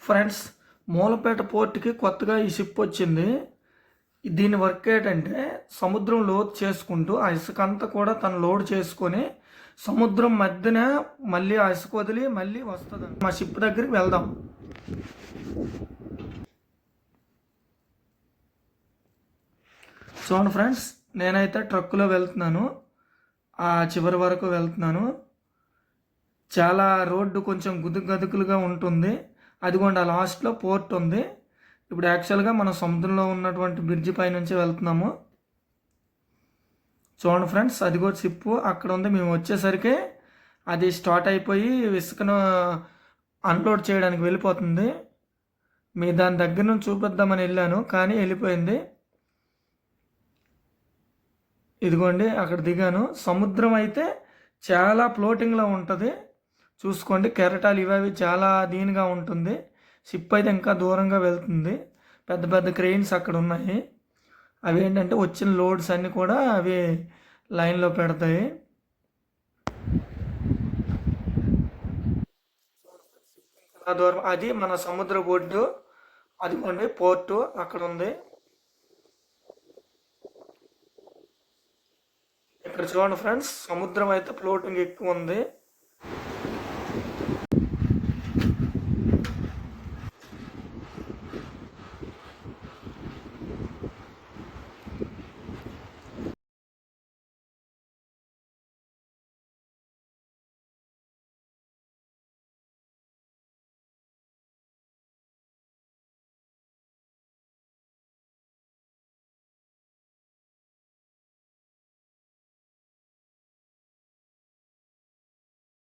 Friends, Mulapeta పోర్ట్‌కి కొత్తగా ఈ ship వచ్చింది. దీని వర్క్ ఏంటంటే సముద్రం లోతు చేసుకుంటూ ఆ ఇసుకంతా కూడా తను లోడ్ చేసుకొని సముద్రం మధ్యన మళ్ళీ ఆ ఇసుక వదిలి మళ్ళీ వస్తుందండి. మా షిప్ దగ్గరికి వెళ్దాం. చూడండి ఫ్రెండ్స్, నేనైతే ట్రక్కులో వెళ్తున్నాను. ఆ చివరి వరకు వెళ్తున్నాను. చాలా రోడ్డు కొంచెం గదుకులుగా ఉంటుంది. అదిగోండి ఆ లాస్ట్లో పోర్ట్ ఉంది. ఇప్పుడు యాక్చువల్గా మనం సముద్రంలో ఉన్నటువంటి బ్రిడ్జి పై నుంచి వెళ్తున్నాము. చూడండి ఫ్రెండ్స్, అది కూడా షిప్ అక్కడ ఉంది. మేము వచ్చేసరికి అది స్టార్ట్ అయిపోయి ఇసుకను అన్లోడ్ చేయడానికి వెళ్ళిపోతుంది. మీ దాని దగ్గర నుంచి చూపిద్దామని వెళ్ళాను, కానీ వెళ్ళిపోయింది. ఇదిగోండి అక్కడ దిగాను. సముద్రం అయితే చాలా ఫ్లోటింగ్లో ఉంటుంది. చూసుకోండి, కెరటాలు ఇవి చాలా దీనిగా ఉంటుంది. షిప్ అయితే ఇంకా దూరంగా వెళ్తుంది. పెద్ద పెద్ద క్రెయిన్స్ అక్కడ ఉన్నాయి. అవి ఏంటంటే వచ్చిన లోడ్స్ అన్నీ కూడా అవి లైన్లో పెడతాయి. దూరం అది మన సముద్ర ఒడ్డు. అదిగోండి పోర్టు అక్కడ ఉంది. ఇక్కడ చూడండి ఫ్రెండ్స్, సముద్రం అయితే ఫ్లోటింగ్ ఎక్కువ ఉంది.